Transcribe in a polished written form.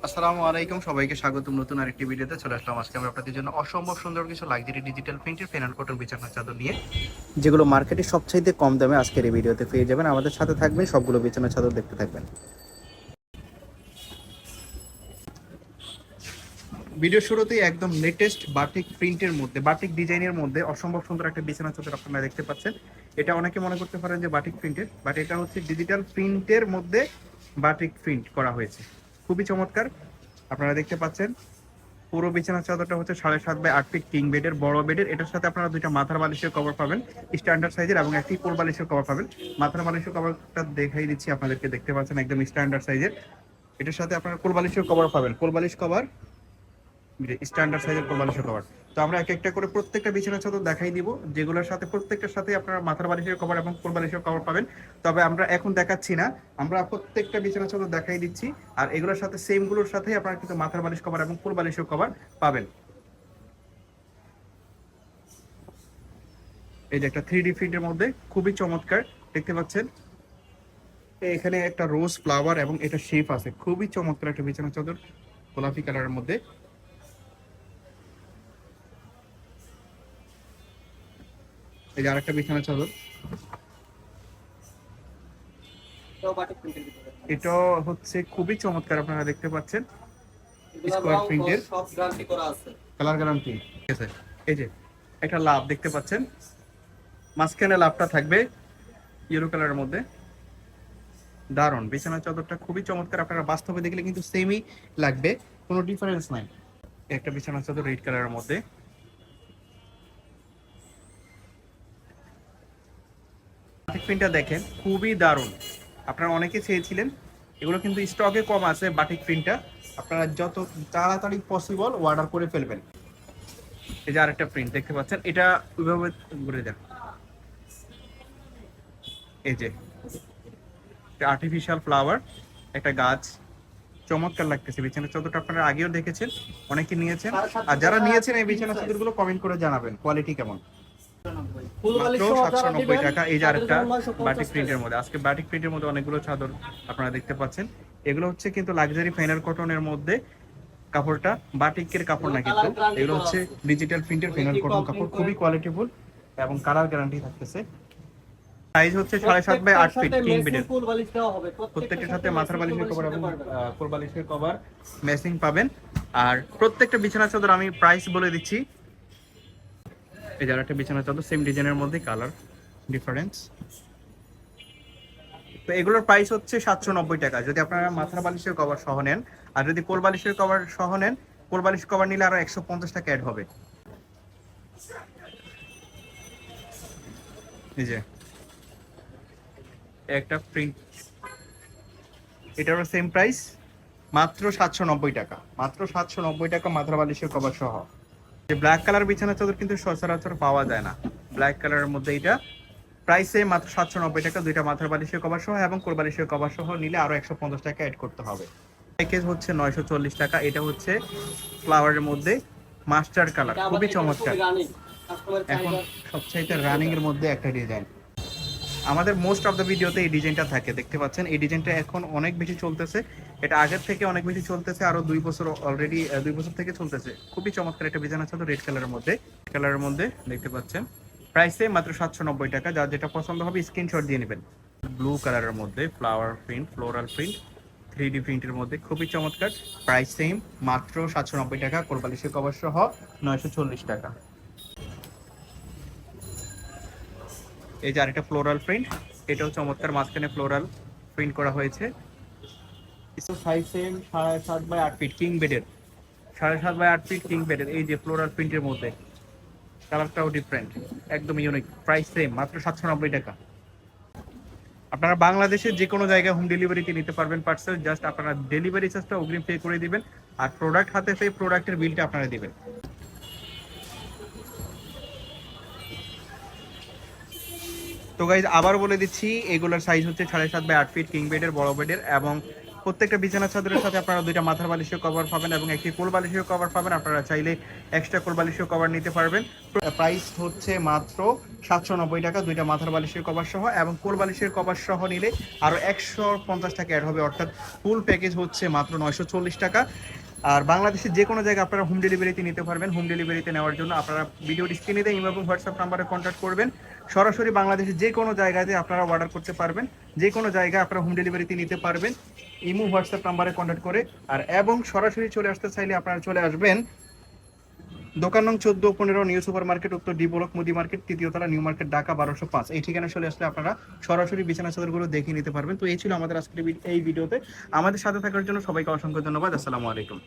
আসসালামু আলাইকুম, সবাইকে স্বাগতম নতুন আরেকটি ভিডিওতে চলে আসলাম। আজকে আমরা আপনাদের জন্য অসম্ভব সুন্দর কিছু লাক্সারি ডিজিটাল প্রিন্টের ফেনান কটন বিছানার চাদর নিয়ে, যেগুলো মার্কেটে সবচাইতে কম দামে আজকের এই ভিডিওতে পেয়ে যাবেন। আমাদের সাথে থাকবেন, সবগুলো বিছানার চাদর দেখতে থাকবেন। ভিডিও শুরুতেই একদম লেটেস্ট বাটিক প্রিন্টের মধ্যে, বাটিক ডিজাইনের মধ্যে অসম্ভব সুন্দর একটা বিছানা চাদর আপনারা দেখতে পাচ্ছেন। এটা অনেকে মনে করতে পারেন যে বাটিক প্রিন্টের, বাট এটা হচ্ছে ডিজিটাল প্রিন্টের মধ্যে বাটিক প্রিন্ট করা হয়েছে। খুবই চমৎকার। আপনারা দেখতে পাচ্ছেন পুরো বিছানার চাদরটা হচ্ছে 7.5 বাই 8 ফিট কিং বেডের, বড় বেডের। এটার সাথে আপনারা দুইটা মাথার বালিশের কভার পাবেন স্ট্যান্ডার্ড সাইজের, এবং একটি কোল বালিশের কভার পাবেন। মাথার বালিশের কভারটা দেখাই দিচ্ছি আপনাদেরকে, দেখতে পাচ্ছেন একদম স্ট্যান্ডার্ড সাইজের। এটার সাথে আপনারা কোল বালিশের কভার পাবেন, কোল বালিশ কভার স্ট্যান্ডার্ড সাইজের কোল বালিশের কভার। তো আমরা এক একটা করে প্রত্যেকটা বিছানার চাদর দেখাই দিব, যেগুলোর সাথে প্রত্যেকটার সাথে আপনারা মাথার বালিশের কভার এবং কোল বালিশের কভার পাবেন। তবে আমরা এখন দেখাচ্ছি না, আমরা প্রত্যেকটা বিছানার চাদর দেখাই দিচ্ছি। আর এগুলোর সাথে সেম গুলোর সাথে আপনারা কিন্তু মাথার বালিশ কভার এবং কোল বালিশের কভার পাবেন। এই যে একটা 3D প্রিন্টের মধ্যে খুবই চমৎকার দেখতে পাচ্ছেন। এখানে একটা রোজ ফ্লাওয়ার এবং এটা শেপ আছে, খুবই চমৎকার একটা বিছানা চাদর গোলাপি কালারের মধ্যে। এই যে আরেকটা বিছানা চাদর, এটা হচ্ছে খুবই চমৎকার। আপনারা দেখতে পাচ্ছেন স্কোয়ার প্রিন্টের, কালার গ্যারান্টি ঠিক আছে। এই যে একটা লাভ দেখতে পাচ্ছেন, মাঝখানে লাভটা থাকবে ইয়েলো কালারের মধ্যে। দারুণ বিছানা চাদরটা, খুবই চমৎকার। আপনারা বাস্তবে দেখলে কিন্তু সেমই লাগবে, কোনো ডিফারেন্স নাই। একটা বিছানা চাদর রেড কালারের মধ্যে, বাটিক প্রিন্টটা দেখেন খুবই দারুণ। আপনারা অনেকে চেয়েছিলেন, এগুলো কিন্তু স্টকে কম আছে বাটিক প্রিন্টটা। আপনারা যত তাড়াতাড়ি পসিবল অর্ডার করে ফেলবেন। এই যে আরেকটা প্রিন্ট দেখতে পাচ্ছেন, এটা ওইভাবে ঘুরে দেন। এই যে আর্টিফিশিয়াল ফ্লাওয়ার, একটা গাছ, চমৎকার লাগতেছে। বিছানা চাদরটা আপনারা আগেও দেখেছেন, অনেকে নিয়েছেন। আর যারা নিয়েছেন এই বিছানা চাদরগুলো কমেন্ট করে জানাবেন কোয়ালিটি কেমন। মাত্র 790 টাকা। এই যে আরেকটা বাটিক প্রিন্টের মধ্যে, আজকে বাটিক প্রিন্টের মধ্যে অনেকগুলো চাদর আপনারা দেখতে পাচ্ছেন। এগুলো হচ্ছে কিন্তু লাক্সারি ফাইনাল কটনের মধ্যে, কাপড়টা বাটিকের কাপড় না, কিন্তু এগুলো হচ্ছে ডিজিটাল প্রিন্টের ফাইনাল কটন কাপড়, খুবই কোয়ালিটিফুল এবং কালার গ্যারান্টি থাকতেছে। সাইজ হচ্ছে 7.5 বাই 8 ফিট কিং বেডের। প্রত্যেকটার সাথে মাথার বালিশের কভার এবং কোল বালিশের কভার ম্যাচিং পাবেন। আর প্রত্যেকটা বিছানা চাদর আমি প্রাইস বলে দিচ্ছি। এই যার একটা বিছানা চাদর সেম ডিজাইনের মধ্যে কালার ডিফারেন্স। তো এগুলোর প্রাইস হচ্ছে 790 টাকা যদি আপনারা মাথার বালিশের কভার সহ নেন। আর যদি কোল বালিশের কভার সহ নেন, কোল বালিশ কভার নিলে আরো 150 টাকা অ্যাড হবে। এই যে একটা প্রিন্ট, এটারও সেম প্রাইস, মাত্র 790 টাকা। মাত্র 790 টাকা মাথার বালিশের কভার সহ। যে ব্ল্যাক কালার বিছানা চাদর কিন্তু সচরাচর পাওয়া যায় না, ব্ল্যাক কালারের মধ্যে এটা প্রাইসে মাত্র 790 টাকা, দুইটা মাথার বালিশের কভার সহ এবং কোল বালিশের কভার সহ নিলে আরো 150 টাকা অ্যাড করতে হবে। প্যাকেজ হচ্ছে 940 টাকা। এটা হচ্ছে ফ্লাওয়ারের মধ্যে মাস্টার কালার, খুবই চমৎকার। এখন সবচাইতে রানিং এর মধ্যে একটা ডিজাইন, আমাদের মোস্ট অফ দ্য ভিডিওতে এই ডিজাইনটা থাকে, দেখতে পাচ্ছেন। এই ডিজাইনটা এখন অনেক বেশি চলতেছে, এটা আগের থেকে অনেক বেশি চলতেছে, আরো 2 বছর অলরেডি 2 বছর থেকে চলতেছে। খুবই চমৎকার একটা বিছানা চাদর রেড কালারের মধ্যে দেখতে পাচ্ছেন। প্রাইসে মাত্র 790 টাকা। যার যেটা পছন্দ হবে স্ক্রিনশট দিয়ে নেবেন। ব্লু কালারের মধ্যে flower print, floral print, 3D প্রিন্টের মধ্যে খুবই চমৎকার। প্রাইস সেম, মাত্র 790 টাকা, কোলবালিশের কভার সহ 940 টাকা। এই যে আরেকটা ফ্লোরাল প্রিন্ট, এটাও চমৎকার, মাঝখানে ফ্লোরাল প্রিন্ট করা হয়েছে। Size same, 7.5 by 8 feet king বেডের, 7.5 বাই 8 ফিট কিং বেডের। এই যে ফ্লোরাল প্রিন্টের মধ্যে কালারটাও ডিফারেন্ট, একদম ইউনিক। প্রাইস সেম, মাত্র 790 টাকা। আপনারা বাংলাদেশের যে কোনো জায়গায় হোম ডেলিভারিতে নিতে পারবেন পার্সেল, জাস্ট আপনারা ডেলিভারি চার্জটা অগ্রিম পে করে দিবেন। আর প্রোডাক্ট হাতে পেয়ে প্রোডাক্টের বিলটা আপনারা দিবেন। তো গাইজ আবার বলে দিচ্ছি, এগুলোর সাইজ হচ্ছে 7.5 বাই 8 ফিট কিং বেডের, বড় বেডের, এবং প্রত্যেকটা বিছানা চাদরের সাথে আপনারা 2টা মাথার বালিশের কভার পাবেন এবং একটি কোল বালিশের কভার পাবেন। আপনারা চাইলে এক্সট্রা কোল বালিশের কভার নিতে পারবেন। প্রাইস হচ্ছে মাত্র 790 টাকা 2টা মাথার বালিশের কভার সহ, এবং কোল বালিশের কভার সহ নিলে আরও 150 টাকা অ্যাড হবে, অর্থাৎ ফুল প্যাকেজ হচ্ছে মাত্র 940 টাকা। আর বাংলাদেশের যে কোনো জায়গায় আপনারা হোম ডেলিভারিতে নিতে পারবেন। হোম ডেলিভারিতে নেওয়ার জন্য আপনারা ভিডিও স্ক্রিনে দিয়ে ইমেল এবং হোয়াটসঅ্যাপ নাম্বারে কন্ট্যাক্ট করবেন। সরাসরি বাংলাদেশের যে কোনো জায়গাতে আপনারা অর্ডার করতে পারবেন, যে কোনো জায়গায় আপনারা হোম ডেলিভারিতে নিতে পারবেন ইমো হোয়াটসঅ্যাপ নাম্বারে কন্ট্যাক্ট করে। আর এবং সরাসরি চলে আসতে চাইলে আপনারা চলে আসবেন দোকান নং 14-15 নিউ সুপার মার্কেট, উত্তর ডি ব্লক, মুদি মার্কেট, 3য় তলা, নিউ মার্কেট, ঢাকা 1205। এই ঠিকানা চলে আসলে আপনারা সরাসরি বিছানা চাদরগুলো দেখে নিতে পারবেন। তো এই ছিল আমাদের আজকের এই ভিডিওতে। আমাদের সাথে থাকার জন্য সবাইকে অসংখ্য ধন্যবাদ। আসসালামু আলাইকুম।